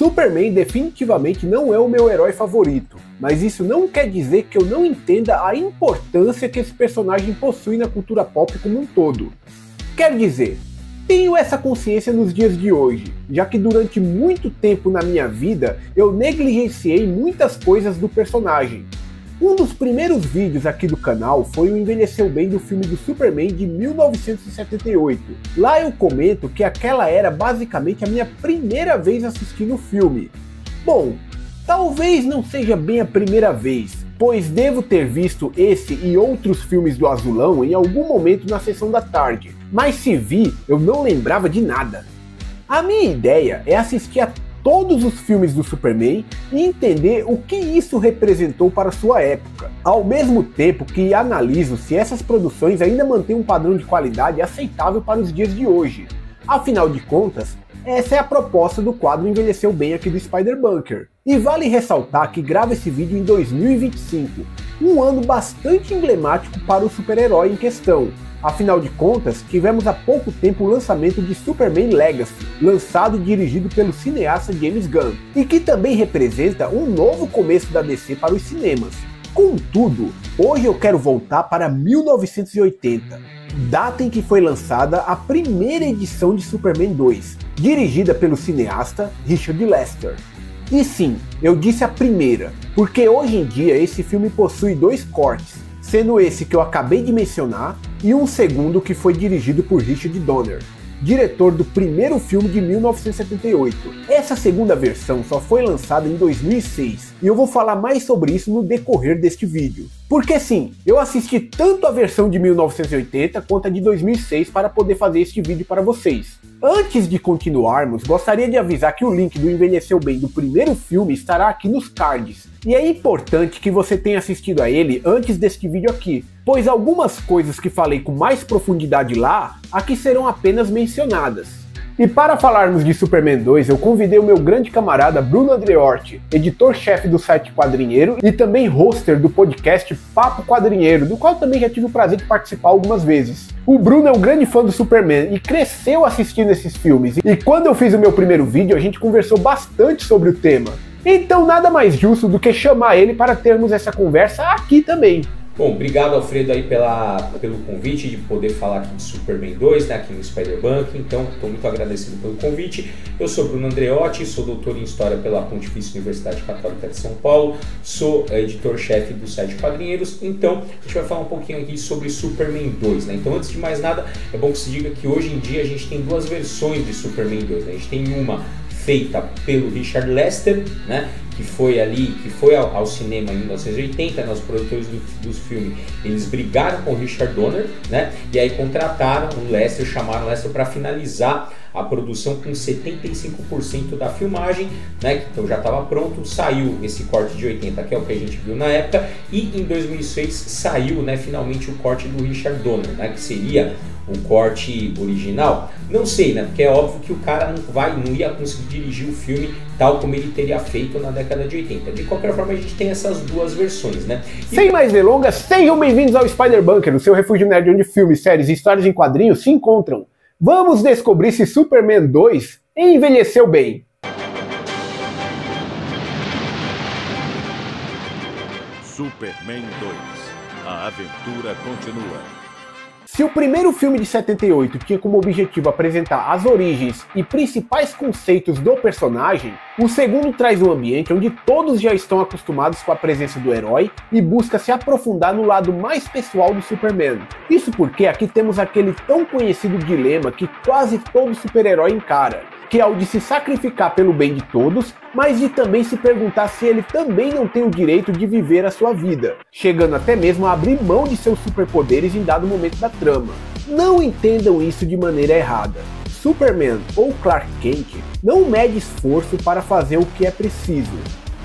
Superman definitivamente não é o meu herói favorito, mas isso não quer dizer que eu não entenda a importância que esse personagem possui na cultura pop como um todo. Quer dizer, tenho essa consciência nos dias de hoje, já que durante muito tempo na minha vida eu negligenciei muitas coisas do personagem. Um dos primeiros vídeos aqui do canal foi o Envelheceu Bem do filme do Superman de 1978. Lá eu comento que aquela era basicamente a minha primeira vez assistindo o filme. Bom, talvez não seja bem a primeira vez, pois devo ter visto esse e outros filmes do Azulão em algum momento na sessão da tarde, mas se vi, eu não lembrava de nada. A minha ideia é assistir a todos os filmes do Superman e entender o que isso representou para sua época, ao mesmo tempo que analiso se essas produções ainda mantêm um padrão de qualidade aceitável para os dias de hoje. Afinal de contas, essa é a proposta do quadro Envelheceu Bem aqui do Spider Bunker. E vale ressaltar que gravo esse vídeo em 2025, um ano bastante emblemático para o super-herói em questão. Afinal de contas, tivemos há pouco tempo o lançamento de Superman Legacy, lançado e dirigido pelo cineasta James Gunn, e que também representa um novo começo da DC para os cinemas. Contudo, hoje eu quero voltar para 1980, data em que foi lançada a primeira edição de Superman 2, dirigida pelo cineasta Richard Lester. E sim, eu disse a primeira, porque hoje em dia esse filme possui dois cortes, sendo esse que eu acabei de mencionar e um segundo que foi dirigido por Richard Donner, diretor do primeiro filme de 1978. Essa segunda versão só foi lançada em 2006 e eu vou falar mais sobre isso no decorrer deste vídeo. Porque sim, eu assisti tanto a versão de 1980 quanto a de 2006 para poder fazer este vídeo para vocês. Antes de continuarmos, gostaria de avisar que o link do Envelheceu Bem do primeiro filme estará aqui nos cards. E é importante que você tenha assistido a ele antes deste vídeo aqui, pois algumas coisas que falei com mais profundidade lá, aqui serão apenas mencionadas. E para falarmos de Superman 2, eu convidei o meu grande camarada Bruno Andreotti, editor-chefe do site Quadrinheiro e também hoster do podcast Papo Quadrinheiro, do qual também já tive o prazer de participar algumas vezes. O Bruno é um grande fã do Superman e cresceu assistindo esses filmes, e quando eu fiz o meu primeiro vídeo a gente conversou bastante sobre o tema. Então nada mais justo do que chamar ele para termos essa conversa aqui também. Bom, obrigado Alfredo aí pelo convite de poder falar aqui de Superman 2, né, aqui no Spider Bunker. Então, estou muito agradecido pelo convite. Eu sou Bruno Andreotti, sou doutor em História pela Pontifícia Universidade Católica de São Paulo, sou editor-chefe do site Quadrinheiros. Então, a gente vai falar um pouquinho aqui sobre Superman 2, né? Então, antes de mais nada, é bom que se diga que hoje em dia a gente tem duas versões de Superman 2, né? A gente tem uma feita pelo Richard Lester, né, que foi ao cinema em 1980, né, os produtores dos filmes, eles brigaram com o Richard Donner, né, e aí contrataram o Lester, chamaram o Lester para finalizar a produção com 75% da filmagem, né, então já estava pronto, saiu esse corte de 80, que é o que a gente viu na época, e em 2006 saiu, né, finalmente o corte do Richard Donner, né, que seria o corte original. Não sei, né, porque é óbvio que o cara não ia conseguir dirigir o filme tal como ele teria feito na década de 80. De qualquer forma, a gente tem essas duas versões, né? Sem mais delongas, sejam bem-vindos ao Spider Bunker, o seu refúgio nerd onde filmes, séries e histórias em quadrinhos se encontram. Vamos descobrir se Superman 2 envelheceu bem. Superman 2. A aventura continua. Se o primeiro filme de 78 tinha como objetivo apresentar as origens e principais conceitos do personagem, o segundo traz um ambiente onde todos já estão acostumados com a presença do herói e busca se aprofundar no lado mais pessoal do Superman. Isso porque aqui temos aquele tão conhecido dilema que quase todo super-herói encara, que é o de se sacrificar pelo bem de todos, mas de também se perguntar se ele também não tem o direito de viver a sua vida, chegando até mesmo a abrir mão de seus superpoderes em dado momento da trama. Não entendam isso de maneira errada. Superman ou Clark Kent não mede esforço para fazer o que é preciso,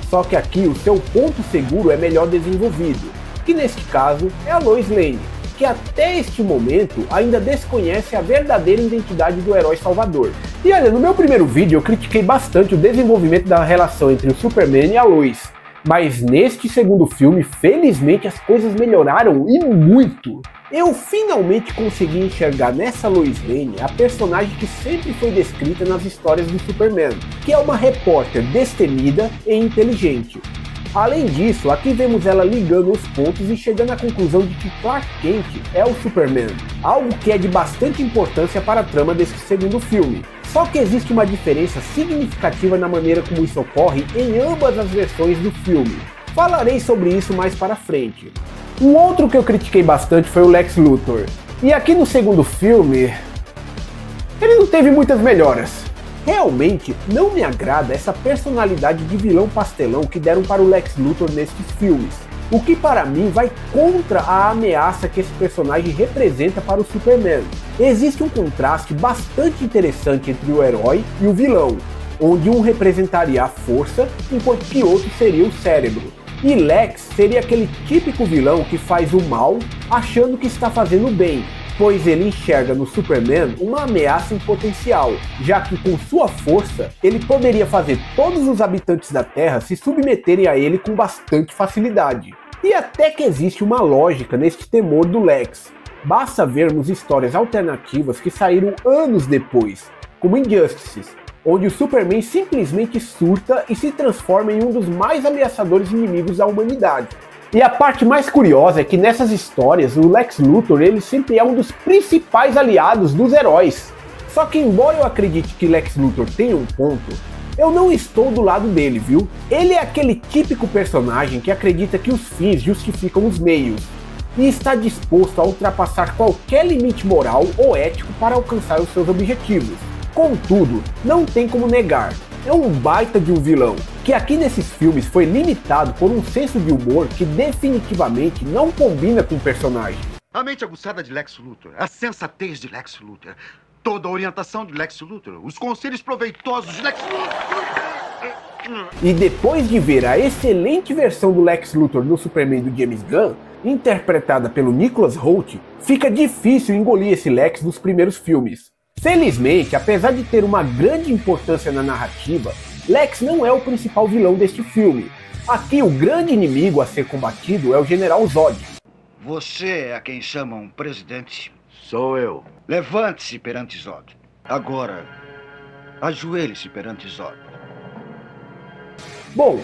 só que aqui o seu ponto seguro é melhor desenvolvido, que neste caso é a Lois Lane, que até este momento ainda desconhece a verdadeira identidade do herói salvador. E olha, no meu primeiro vídeo eu critiquei bastante o desenvolvimento da relação entre o Superman e a Lois, mas neste segundo filme, felizmente as coisas melhoraram e muito. Eu finalmente consegui enxergar nessa Lois Lane a personagem que sempre foi descrita nas histórias do Superman, que é uma repórter destemida e inteligente. Além disso, aqui vemos ela ligando os pontos e chegando à conclusão de que Clark Kent é o Superman, algo que é de bastante importância para a trama deste segundo filme. Só que existe uma diferença significativa na maneira como isso ocorre em ambas as versões do filme. Falarei sobre isso mais para frente. Um outro que eu critiquei bastante foi o Lex Luthor. E aqui no segundo filme, ele não teve muitas melhoras. Realmente não me agrada essa personalidade de vilão pastelão que deram para o Lex Luthor nestes filmes, o que para mim vai contra a ameaça que esse personagem representa para o Superman. Existe um contraste bastante interessante entre o herói e o vilão, onde um representaria a força, enquanto que outro seria o cérebro. E Lex seria aquele típico vilão que faz o mal achando que está fazendo o bem, pois ele enxerga no Superman uma ameaça em potencial, já que com sua força ele poderia fazer todos os habitantes da Terra se submeterem a ele com bastante facilidade. E até que existe uma lógica neste temor do Lex. Basta vermos histórias alternativas que saíram anos depois, como Injustice, onde o Superman simplesmente surta e se transforma em um dos mais ameaçadores inimigos da humanidade. E a parte mais curiosa é que nessas histórias o Lex Luthor ele sempre é um dos principais aliados dos heróis. Só que embora eu acredite que Lex Luthor tenha um ponto, eu não estou do lado dele, viu? Ele é aquele típico personagem que acredita que os fins justificam os meios, e está disposto a ultrapassar qualquer limite moral ou ético para alcançar os seus objetivos. Contudo, não tem como negar, é um baita de um vilão, que aqui nesses filmes foi limitado por um senso de humor que definitivamente não combina com o personagem. A mente aguçada de Lex Luthor, a sensatez de Lex Luthor, toda a orientação de Lex Luthor, os conselhos proveitosos de Lex Luthor. E depois de ver a excelente versão do Lex Luthor no Superman do James Gunn, interpretada pelo Nicholas Hoult, fica difícil engolir esse Lex dos primeiros filmes. Felizmente, apesar de ter uma grande importância na narrativa, Lex não é o principal vilão deste filme. Aqui o grande inimigo a ser combatido é o General Zod. Você é a quem chamam presidente? Sou eu. Levante-se perante Zod. Agora, ajoelhe-se perante Zod. Bom,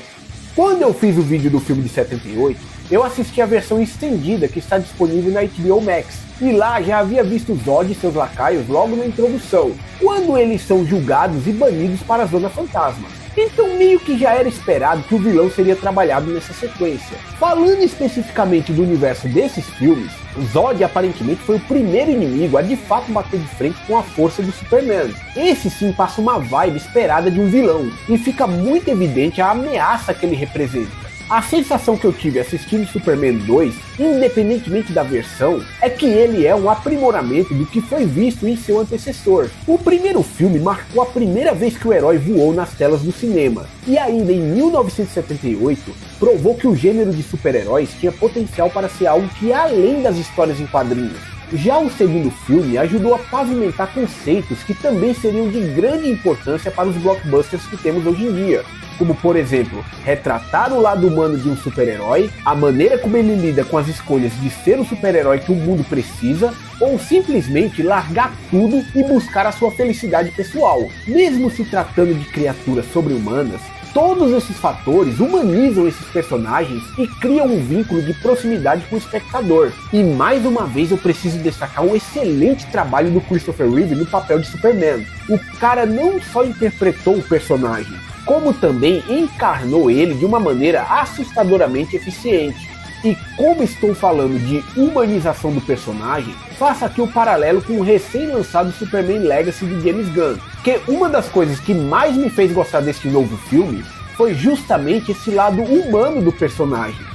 quando eu fiz o vídeo do filme de 78, eu assisti a versão estendida que está disponível na HBO Max. E lá já havia visto Zod e seus lacaios logo na introdução, quando eles são julgados e banidos para a Zona Fantasma. Então meio que já era esperado que o vilão seria trabalhado nessa sequência. Falando especificamente do universo desses filmes, Zod aparentemente foi o primeiro inimigo a de fato bater de frente com a força do Superman. Esse sim passa uma vibe esperada de um vilão, e fica muito evidente a ameaça que ele representa. A sensação que eu tive assistindo Superman 2, independentemente da versão, é que ele é um aprimoramento do que foi visto em seu antecessor. O primeiro filme marcou a primeira vez que o herói voou nas telas do cinema, e ainda em 1978 provou que o gênero de super-heróis tinha potencial para ser algo que ia além das histórias em quadrinhos. Já o segundo filme ajudou a pavimentar conceitos que também seriam de grande importância para os blockbusters que temos hoje em dia, como por exemplo, retratar o lado humano de um super-herói, a maneira como ele lida com as escolhas de ser o super-herói que o mundo precisa, ou simplesmente largar tudo e buscar a sua felicidade pessoal. Mesmo se tratando de criaturas sobre-humanas, todos esses fatores humanizam esses personagens e criam um vínculo de proximidade com o espectador. E mais uma vez eu preciso destacar o excelente trabalho do Christopher Reeve no papel de Superman. O cara não só interpretou o personagem, como também encarnou ele de uma maneira assustadoramente eficiente. E como estou falando de humanização do personagem, faço aqui o paralelo com o recém-lançado Superman Legacy de James Gunn, que uma das coisas que mais me fez gostar deste novo filme foi justamente esse lado humano do personagem.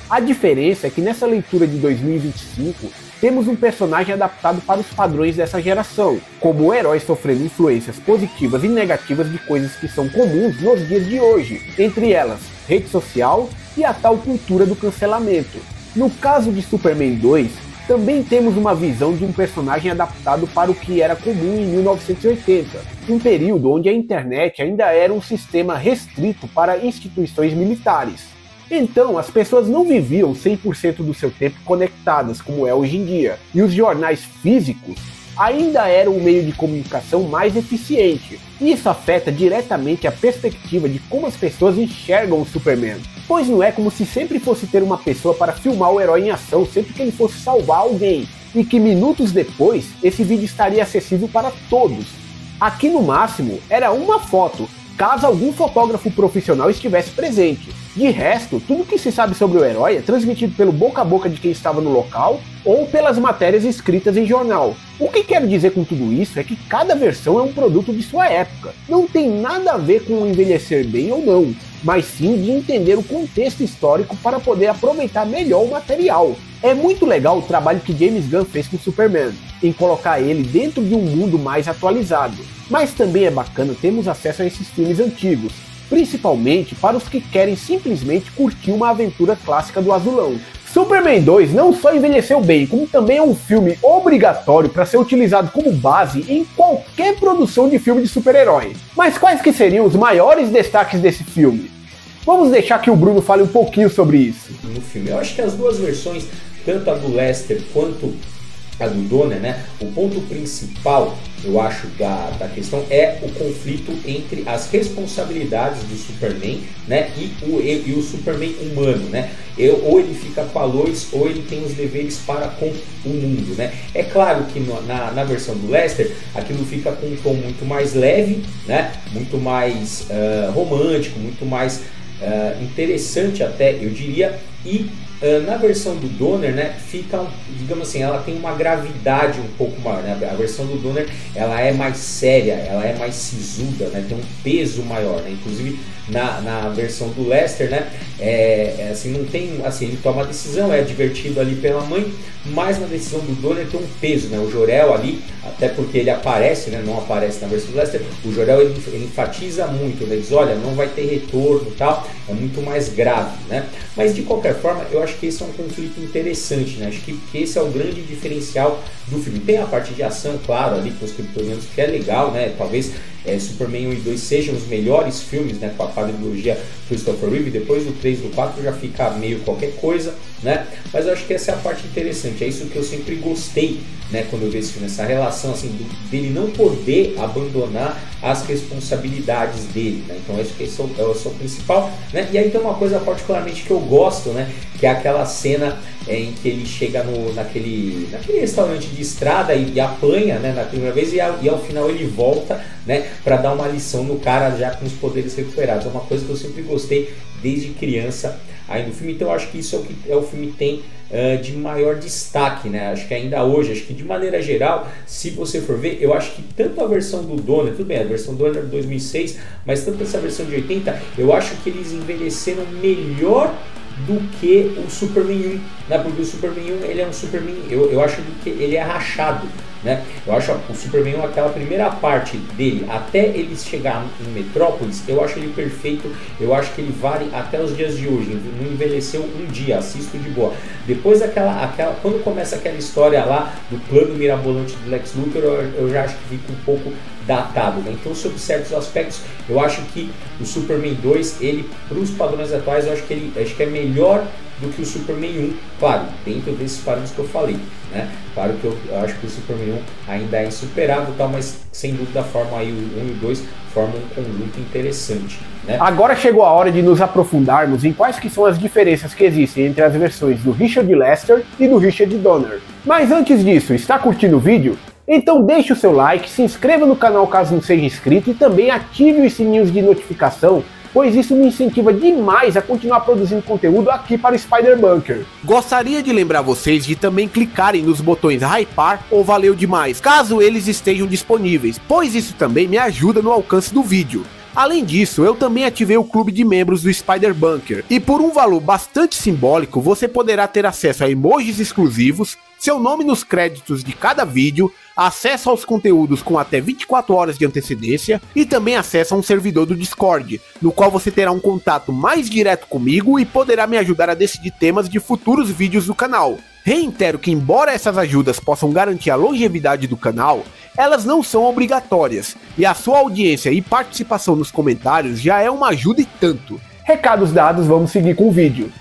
A diferença é que nessa leitura de 2025, temos um personagem adaptado para os padrões dessa geração, como o herói sofrendo influências positivas e negativas de coisas que são comuns nos dias de hoje, entre elas rede social e a tal cultura do cancelamento. No caso de Superman 2, também temos uma visão de um personagem adaptado para o que era comum em 1980, um período onde a internet ainda era um sistema restrito para instituições militares. Então, as pessoas não viviam 100% do seu tempo conectadas, como é hoje em dia, e os jornais físicos ainda eram o meio de comunicação mais eficiente. Isso afeta diretamente a perspectiva de como as pessoas enxergam o Superman, pois não é como se sempre fosse ter uma pessoa para filmar o herói em ação sempre que ele fosse salvar alguém, e que minutos depois esse vídeo estaria acessível para todos. Aqui no máximo era uma foto, caso algum fotógrafo profissional estivesse presente. De resto, tudo que se sabe sobre o herói é transmitido pelo boca a boca de quem estava no local ou pelas matérias escritas em jornal. O que quero dizer com tudo isso é que cada versão é um produto de sua época. Não tem nada a ver com envelhecer bem ou não, mas sim de entender o contexto histórico para poder aproveitar melhor o material. É muito legal o trabalho que James Gunn fez com Superman, em colocar ele dentro de um mundo mais atualizado. Mas também é bacana termos acesso a esses filmes antigos, principalmente para os que querem simplesmente curtir uma aventura clássica do azulão. Superman 2 não só envelheceu bem, como também é um filme obrigatório para ser utilizado como base em qualquer produção de filme de super-herói. Mas quais que seriam os maiores destaques desse filme? Vamos deixar que o Bruno fale um pouquinho sobre isso. No filme, eu acho que as duas versões, tanto a do Lester quanto a do Donner, né? O ponto principal, eu acho, da questão é o conflito entre as responsabilidades do Superman, né? E o Superman humano, né? Ou ele fica com a Lois, ou ele tem os deveres para com o mundo, né? É claro que na versão do Lester, aquilo fica com um tom muito mais leve, né? Muito mais romântico, muito mais interessante até, eu diria, e na versão do Donner, né, fica, digamos assim, ela tem uma gravidade um pouco maior, né? A versão do Donner, ela é mais séria, ela é mais sisuda, né? Tem um peso maior, né? Inclusive na versão do Lester, né, assim, não tem, assim, ele toma a decisão, é advertido ali pela mãe, mas na decisão do Donner tem um peso, né? O Jor-El ali, até porque ele aparece, né, não aparece na versão do Lester, o Jor-El ele enfatiza muito, ele diz, olha, não vai ter retorno e tal, é muito mais grave, né? Mas de qualquer forma, eu acho que esse é um conflito interessante, né? Acho que esse é o grande diferencial do filme. Tem a parte de ação, claro, ali com os kryptonianos, que é legal, né? Talvez Superman 1 e 2 sejam os melhores filmes, né? Com a quadrilogia Christopher Reeve. Depois do 3 e do 4 já fica meio qualquer coisa, né? Mas eu acho que essa é a parte interessante. É isso que eu sempre gostei, né? Quando eu vi esse filme, essa relação assim dele não poder abandonar as responsabilidades dele, né? Então acho que esse é o principal, né? E aí tem uma coisa particularmente que eu gosto, né? Que é aquela cena em que ele chega naquele restaurante de estrada e apanha, né, na primeira vez, e ao final ele volta, né, para dar uma lição no cara já com os poderes recuperados. É uma coisa que eu sempre gostei desde criança aí no filme. Então eu acho que isso é o que o filme tem de maior destaque, né? Acho que ainda hoje, acho que de maneira geral, se você for ver, eu acho que tanto a versão do Donner, tudo bem, a versão do Donner de 2006, mas tanto essa versão de 80, eu acho que eles envelheceram melhor do que o Superman 1, né? Porque o Superman 1, ele é um Superman, eu acho que ele é rachado, né? Eu acho o Superman 1, aquela primeira parte dele, até ele chegar em Metrópolis, eu acho ele perfeito, eu acho que ele vale até os dias de hoje, não envelheceu um dia, assisto de boa. Depois quando começa aquela história lá do plano mirabolante do Lex Luthor, eu já acho que fica um pouco datado, né? Então, sobre certos aspectos, eu acho que o Superman 2, ele, para os padrões atuais, eu acho que é melhor do que o Superman 1, claro, dentro desses parâmetros que eu falei, né? Claro que eu acho que o Superman 1 ainda é insuperável, tal, mas sem dúvida forma aí o 1 e o 2 formam um conjunto interessante, né? Agora chegou a hora de nos aprofundarmos em quais que são as diferenças que existem entre as versões do Richard Lester e do Richard Donner. Mas antes disso, está curtindo o vídeo? Então deixe o seu like, se inscreva no canal caso não seja inscrito e também ative os sininhos de notificação, pois isso me incentiva demais a continuar produzindo conteúdo aqui para o Spider Bunker. Gostaria de lembrar vocês de também clicarem nos botões hypar ou valeu demais, caso eles estejam disponíveis, pois isso também me ajuda no alcance do vídeo. Além disso, eu também ativei o clube de membros do Spider Bunker, e por um valor bastante simbólico, você poderá ter acesso a emojis exclusivos, seu nome nos créditos de cada vídeo, acesso aos conteúdos com até 24 horas de antecedência e também acesso a um servidor do Discord, no qual você terá um contato mais direto comigo e poderá me ajudar a decidir temas de futuros vídeos do canal. Reitero que, embora essas ajudas possam garantir a longevidade do canal, elas não são obrigatórias, e a sua audiência e participação nos comentários já é uma ajuda e tanto. Recados dados, vamos seguir com o vídeo.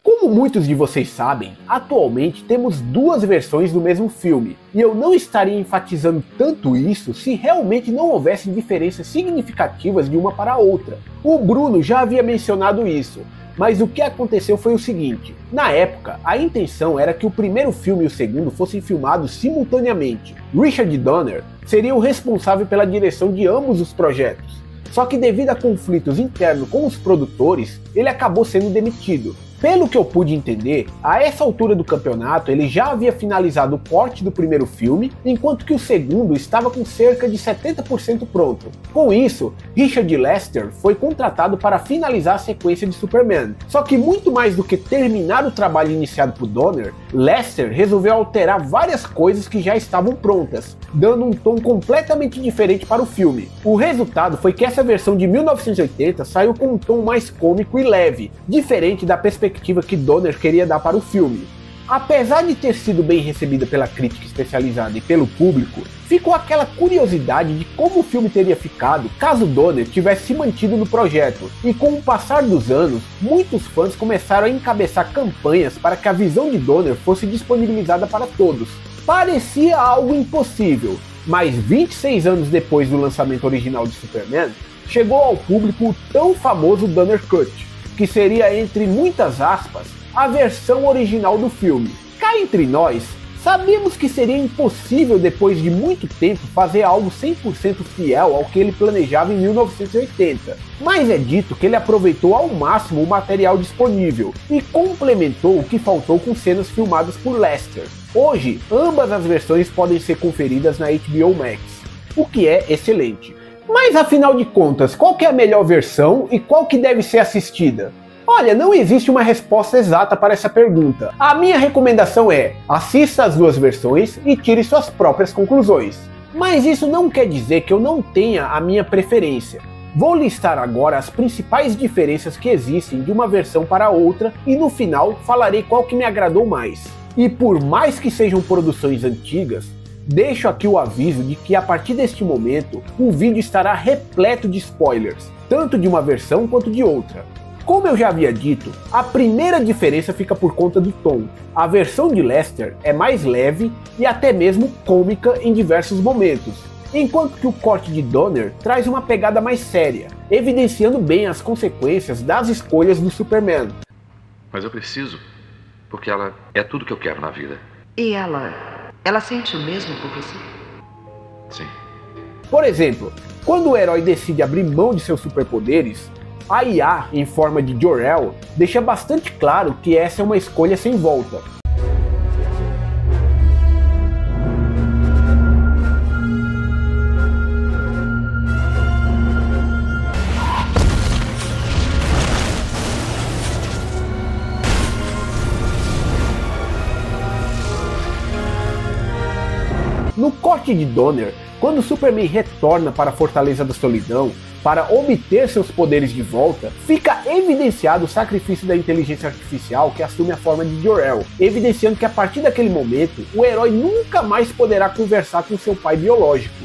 Como muitos de vocês sabem, atualmente temos duas versões do mesmo filme, e eu não estaria enfatizando tanto isso se realmente não houvesse diferenças significativas de uma para a outra. O Bruno já havia mencionado isso, mas o que aconteceu foi o seguinte: na época, a intenção era que o primeiro filme e o segundo fossem filmados simultaneamente. Richard Donner seria o responsável pela direção de ambos os projetos, só que devido a conflitos internos com os produtores, ele acabou sendo demitido. Pelo que eu pude entender, a essa altura do campeonato ele já havia finalizado o corte do primeiro filme, enquanto que o segundo estava com cerca de 70% pronto. Com isso, Richard Lester foi contratado para finalizar a sequência de Superman. Só que muito mais do que terminar o trabalho iniciado por Donner, Lester resolveu alterar várias coisas que já estavam prontas, dando um tom completamente diferente para o filme. O resultado foi que essa versão de 1980 saiu com um tom mais cômico e leve, diferente da perspectiva que Donner queria dar para o filme. Apesar de ter sido bem recebida pela crítica especializada e pelo público, ficou aquela curiosidade de como o filme teria ficado caso Donner tivesse se mantido no projeto, e com o passar dos anos, muitos fãs começaram a encabeçar campanhas para que a visão de Donner fosse disponibilizada para todos. Parecia algo impossível, mas 26 anos depois do lançamento original de Superman, chegou ao público o tão famoso Donner Cut, que seria, entre muitas aspas, a versão original do filme. Cá entre nós, sabíamos que seria impossível depois de muito tempo fazer algo 100% fiel ao que ele planejava em 1980, mas é dito que ele aproveitou ao máximo o material disponível e complementou o que faltou com cenas filmadas por Lester. Hoje, ambas as versões podem ser conferidas na HBO Max, o que é excelente. Mas afinal de contas, qual que é a melhor versão e qual que deve ser assistida? Olha, não existe uma resposta exata para essa pergunta. A minha recomendação é: assista as duas versões e tire suas próprias conclusões. Mas isso não quer dizer que eu não tenha a minha preferência. Vou listar agora as principais diferenças que existem de uma versão para outra e no final falarei qual que me agradou mais. E por mais que sejam produções antigas, deixo aqui o aviso de que a partir deste momento o vídeo estará repleto de spoilers, tanto de uma versão quanto de outra. Como eu já havia dito, a primeira diferença fica por conta do tom. A versão de Lester é mais leve e até mesmo cômica em diversos momentos, enquanto que o corte de Donner traz uma pegada mais séria, evidenciando bem as consequências das escolhas do Superman. Mas eu preciso, porque ela é tudo que eu quero na vida. E ela sente o mesmo por você? Sim. Por exemplo, quando o herói decide abrir mão de seus superpoderes, a IA, em forma de Jor-El, deixa bastante claro que essa é uma escolha sem volta. No corte de Donner, quando Superman retorna para a Fortaleza da Solidão para obter seus poderes de volta, fica evidenciado o sacrifício da inteligência artificial que assume a forma de Jor-El, evidenciando que a partir daquele momento, o herói nunca mais poderá conversar com seu pai biológico.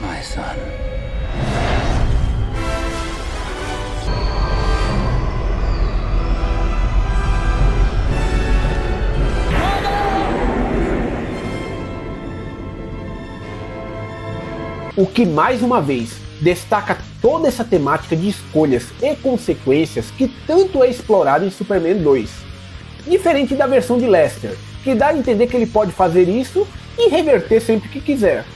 My son. O que mais uma vez destaca toda essa temática de escolhas e consequências que tanto é explorado em Superman 2. Diferente da versão de Lester, que dá a entender que ele pode fazer isso e reverter sempre que quiser.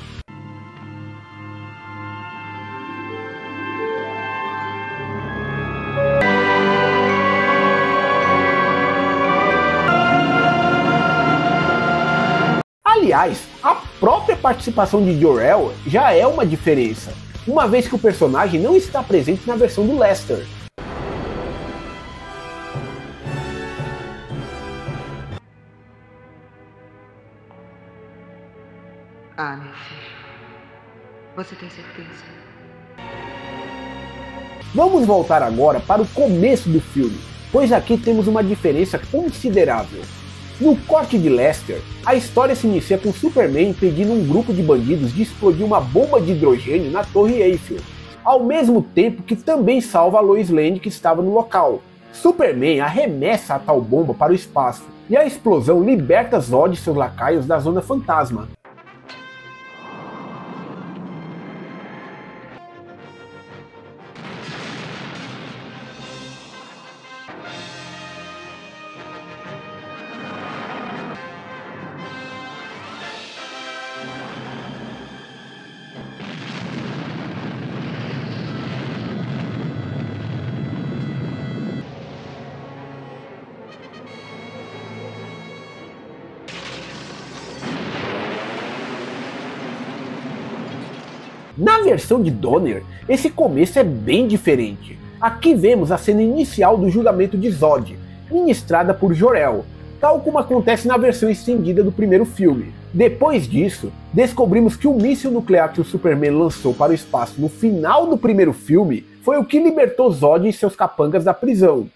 Aliás, a própria participação de Jor-El já é uma diferença, uma vez que o personagem não está presente na versão do Lester. Ah, meu filho. Você tem certeza? Vamos voltar agora para o começo do filme. pois aqui temos uma diferença considerável. No corte de Lester, a história se inicia com Superman impedindo um grupo de bandidos de explodir uma bomba de hidrogênio na Torre Eiffel, ao mesmo tempo que também salva a Lois Lane que estava no local. Superman arremessa a tal bomba para o espaço, e a explosão liberta Zod e seus lacaios da Zona Fantasma. Na versão de Donner, esse começo é bem diferente. Aqui vemos a cena inicial do julgamento de Zod, ministrada por Jor-El, tal como acontece na versão estendida do primeiro filme. Depois disso, descobrimos que o míssil nuclear que o Superman lançou para o espaço no final do primeiro filme foi o que libertou Zod e seus capangas da prisão.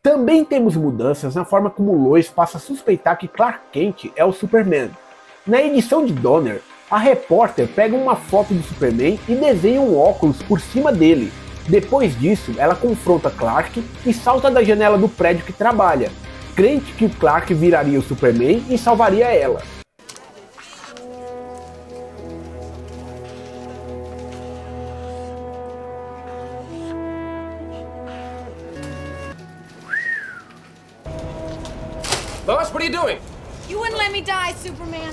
Também temos mudanças na forma como Lois passa a suspeitar que Clark Kent é o Superman. Na edição de Donner, a repórter pega uma foto do Superman e desenha um óculos por cima dele. Depois disso, ela confronta Clark e salta da janela do prédio que trabalha, crente que Clark viraria o Superman e salvaria ela. Lois, what are you doing? You wouldn't let me die, Superman.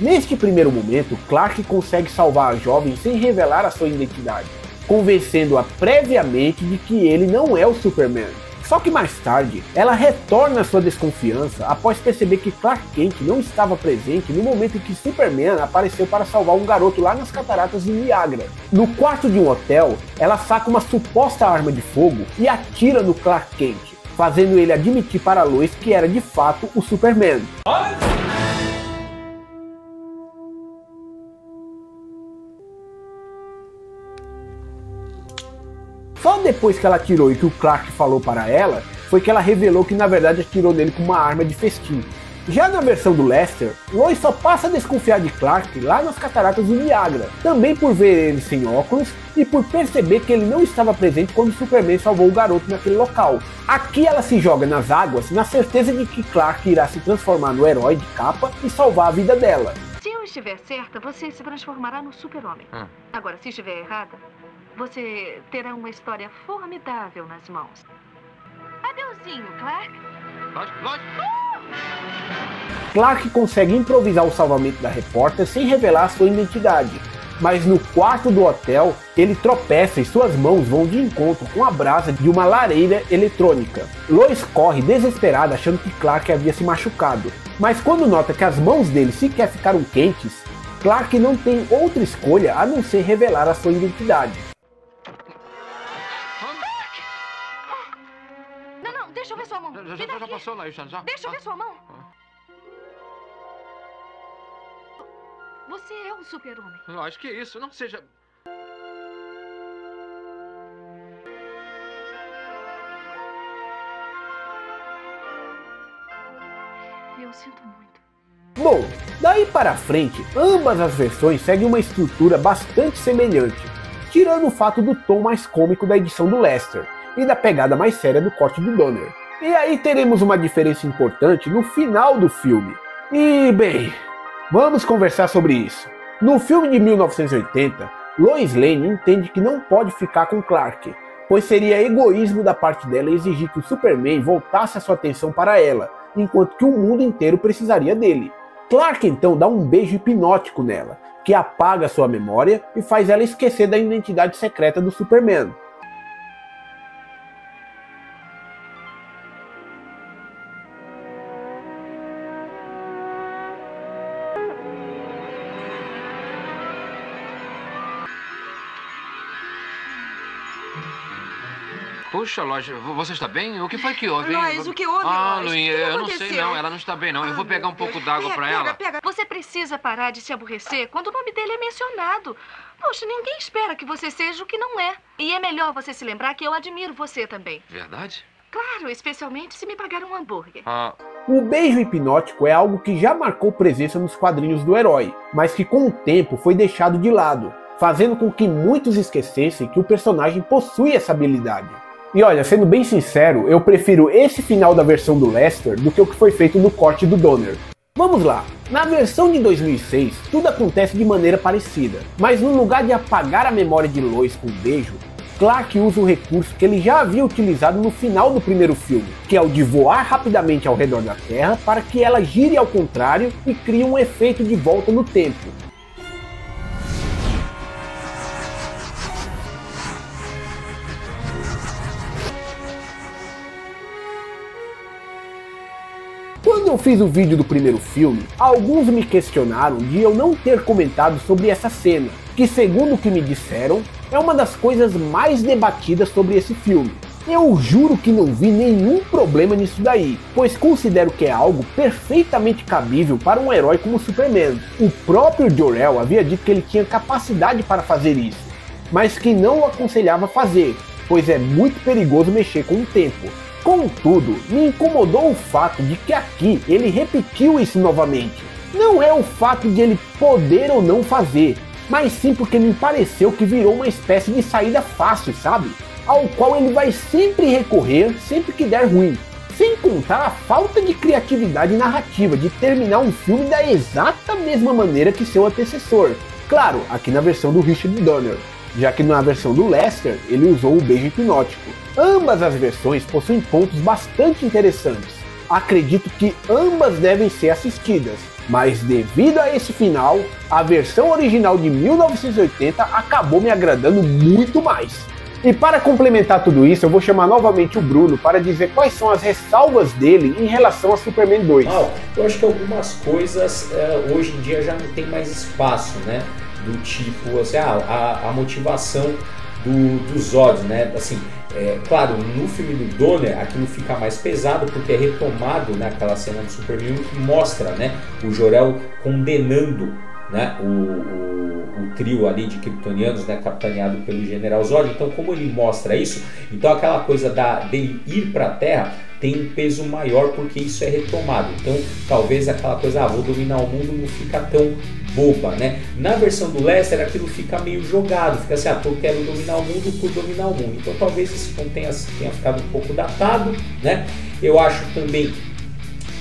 Neste primeiro momento, Clark consegue salvar a jovem sem revelar a sua identidade, convencendo-a previamente de que ele não é o Superman. Só que mais tarde, ela retorna sua desconfiança após perceber que Clark Kent não estava presente no momento em que Superman apareceu para salvar um garoto lá nas cataratas de Niagara. No quarto de um hotel, ela saca uma suposta arma de fogo e atira no Clark Kent, fazendo ele admitir para Lois que era de fato o Superman. Só depois que ela atirou e que o Clark falou para ela, foi que ela revelou que na verdade atirou nele com uma arma de festim. Já na versão do Lester, Lois só passa a desconfiar de Clark lá nas cataratas do Niagara, também por ver ele sem óculos e por perceber que ele não estava presente quando Superman salvou o garoto naquele local. Aqui ela se joga nas águas na certeza de que Clark irá se transformar no herói de capa e salvar a vida dela. Se eu estiver certa, você se transformará no Super-Homem. Agora, se estiver errada, você terá uma história formidável nas mãos. Adeusinho, Clark. Clark consegue improvisar o salvamento da repórter sem revelar sua identidade, mas no quarto do hotel ele tropeça e suas mãos vão de encontro com a brasa de uma lareira eletrônica. Lois corre desesperada achando que Clark havia se machucado, mas quando nota que as mãos dele sequer ficaram quentes, Clark não tem outra escolha a não ser revelar a sua identidade. Deixa eu ver sua mão. Já passou lá, já. Deixa eu ver sua mão. Você é um Super-Homem. Acho que é isso. Não seja... Eu sinto muito. Bom, daí para frente, ambas as versões seguem uma estrutura bastante semelhante, tirando o fato do tom mais cômico da edição do Lester e da pegada mais séria do corte do Donner. E aí teremos uma diferença importante no final do filme. E bem, vamos conversar sobre isso. No filme de 1980, Lois Lane entende que não pode ficar com Clark, pois seria egoísmo da parte dela exigir que o Superman voltasse a sua atenção para ela, enquanto que o mundo inteiro precisaria dele. Clark então dá um beijo hipnótico nela, que apaga sua memória e faz ela esquecer da identidade secreta do Superman. Puxa, Lois, você está bem? O que foi que houve, hein? Lois, o que houve, Ah, Lois? Luin, O que eu não aconteceu? sei não, ela não está bem não. Eu vou pegar um pouco d'água para ela. Pega. Você precisa parar de se aborrecer quando o nome dele é mencionado. Poxa, ninguém espera que você seja o que não é. E é melhor você se lembrar que eu admiro você também. Verdade? Claro, especialmente se me pagar um hambúrguer. O beijo hipnótico é algo que já marcou presença nos quadrinhos do herói, mas que com o tempo foi deixado de lado, fazendo com que muitos esquecessem que o personagem possui essa habilidade. E olha, sendo bem sincero, eu prefiro esse final da versão do Lester do que o que foi feito no corte do Donner. Vamos lá, na versão de 2006, tudo acontece de maneira parecida, mas no lugar de apagar a memória de Lois com um beijo, Clark usa um recurso que ele já havia utilizado no final do primeiro filme, que é o de voar rapidamente ao redor da Terra para que ela gire ao contrário e crie um efeito de volta no tempo. Quando eu fiz o vídeo do primeiro filme, alguns me questionaram de eu não ter comentado sobre essa cena, que segundo o que me disseram, é uma das coisas mais debatidas sobre esse filme. Eu juro que não vi nenhum problema nisso daí, pois considero que é algo perfeitamente cabível para um herói como Superman. O próprio Jor-El havia dito que ele tinha capacidade para fazer isso, mas que não o aconselhava a fazer, pois é muito perigoso mexer com o tempo. Contudo, me incomodou o fato de que aqui ele repetiu isso novamente. Não é o fato de ele poder ou não fazer, mas sim porque me pareceu que virou uma espécie de saída fácil, sabe? Ao qual ele vai sempre recorrer sempre que der ruim. Sem contar a falta de criatividade narrativa de terminar um filme da exata mesma maneira que seu antecessor. Claro, aqui na versão do Richard Donner, já que na versão do Lester ele usou o beijo hipnótico. Ambas as versões possuem pontos bastante interessantes. Acredito que ambas devem ser assistidas, mas devido a esse final, a versão original de 1980 acabou me agradando muito mais. E para complementar tudo isso, eu vou chamar novamente o Bruno para dizer quais são as ressalvas dele em relação a Superman 2. Eu acho que algumas coisas hoje em dia já não tem mais espaço, né? Do tipo, assim, a motivação do Zod, né? Assim, claro, no filme do Donner aquilo fica mais pesado porque é retomado naquela cena do Superman que mostra, né, o Jor-El condenando, né, o trio ali de kryptonianos, né, capitaneado pelo General Zod. Então, como ele mostra isso, então aquela coisa dele ir para a Terra tem um peso maior porque isso é retomado. Então, talvez aquela coisa, vou dominar o mundo, não fica tão boba, né? Na versão do Lester, aquilo fica meio jogado, fica assim, eu quero dominar o mundo por dominar o mundo. Então, talvez esse ponto tenha ficado um pouco datado, né? Eu acho também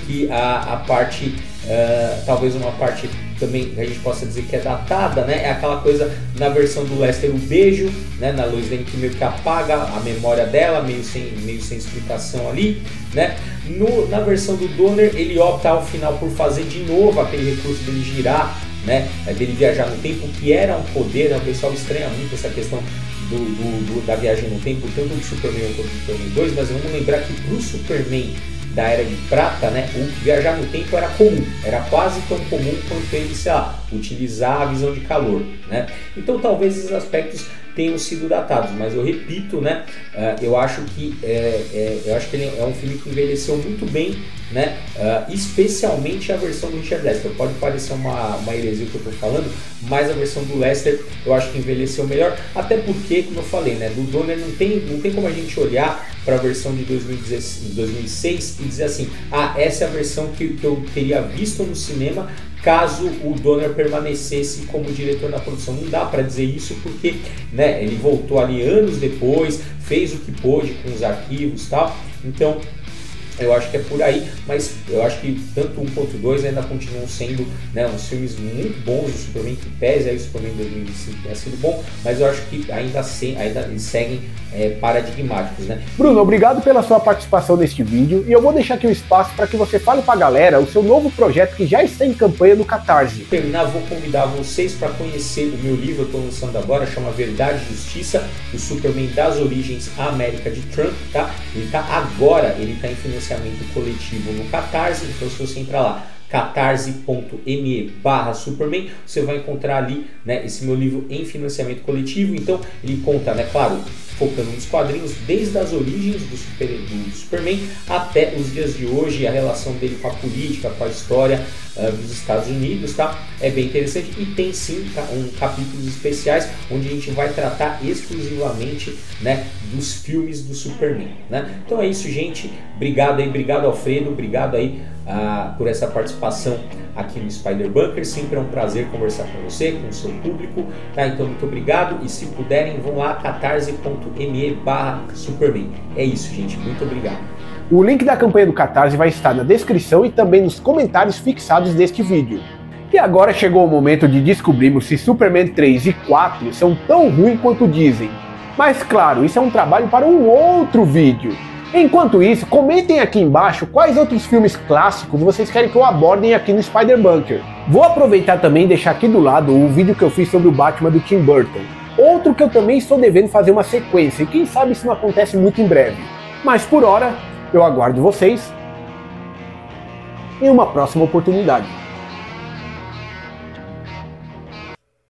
que a parte, talvez uma parte também a gente possa dizer que é datada, né? É aquela coisa na versão do Lester, o beijo, né? Na Lois Lane que meio que apaga a memória dela, meio sem explicação ali, né? Na versão do Donner, ele opta ao final por fazer de novo aquele recurso dele girar, né? Dele viajar no tempo, que era um poder, né? O pessoal estranha muito essa questão da viagem no tempo, tanto do Superman quanto do Superman 2, mas vamos lembrar que pro Superman da Era de Prata, né, o viajar no tempo era comum, era quase tão comum quanto ele, sei lá, utilizar a visão de calor, né? Então talvez esses aspectos tenham sido datados, mas eu repito, né, eu acho que ele é um filme que envelheceu muito bem, né, especialmente a versão do Richard Lester. Pode parecer uma heresia que eu estou falando, mas a versão do Lester eu acho que envelheceu melhor, até porque, como eu falei, né, do Donner não tem como a gente olhar para a versão de 2006 e dizer assim, essa é a versão que eu teria visto no cinema caso o Donner permanecesse como diretor na produção. Não dá para dizer isso porque, né, ele voltou ali anos depois, fez o que pôde com os arquivos e tal. Então, Eu acho que é por aí, mas eu acho que tanto 1.2 ainda continuam sendo, né, uns filmes muito bons. O Superman que pese, aí o Superman 2005 tenha sido bom, mas eu acho que ainda eles seguem paradigmáticos, né? Bruno, obrigado pela sua participação neste vídeo, e eu vou deixar aqui um espaço para que você fale para a galera o seu novo projeto que já está em campanha no Catarse. Para terminar, vou convidar vocês para conhecer o meu livro, eu estou lançando agora, chama Verdade e Justiça, o Superman das Origens à América de Trump, tá? Ele está em financiamento coletivo no Catarse, então se você entrar lá, catarse.me/Superman, você vai encontrar ali, né, esse meu livro em financiamento coletivo. Então ele conta, né, claro, focando nos quadrinhos, desde as origens do Superman até os dias de hoje, a relação dele com a política, com a história dos Estados Unidos, tá? É bem interessante e tem sim capítulos especiais onde a gente vai tratar exclusivamente, né, dos filmes do Superman, né? Então é isso, gente. Obrigado aí, obrigado Alfredo, obrigado aí por essa participação aqui no Spider Bunker. Sempre é um prazer conversar com você, com o seu público, tá? Então muito obrigado e se puderem vão lá catarse.me/Superman. É isso, gente, muito obrigado. O link da campanha do Catarse vai estar na descrição e também nos comentários fixados deste vídeo. E agora chegou o momento de descobrirmos se Superman 3 e 4 são tão ruins quanto dizem. Mas claro, isso é um trabalho para um outro vídeo. Enquanto isso, comentem aqui embaixo quais outros filmes clássicos vocês querem que eu abordem aqui no Spider Bunker. Vou aproveitar também e deixar aqui do lado o vídeo que eu fiz sobre o Batman do Tim Burton. Outro que eu também estou devendo fazer uma sequência, e quem sabe isso não acontece muito em breve. Mas por hora, eu aguardo vocês em uma próxima oportunidade.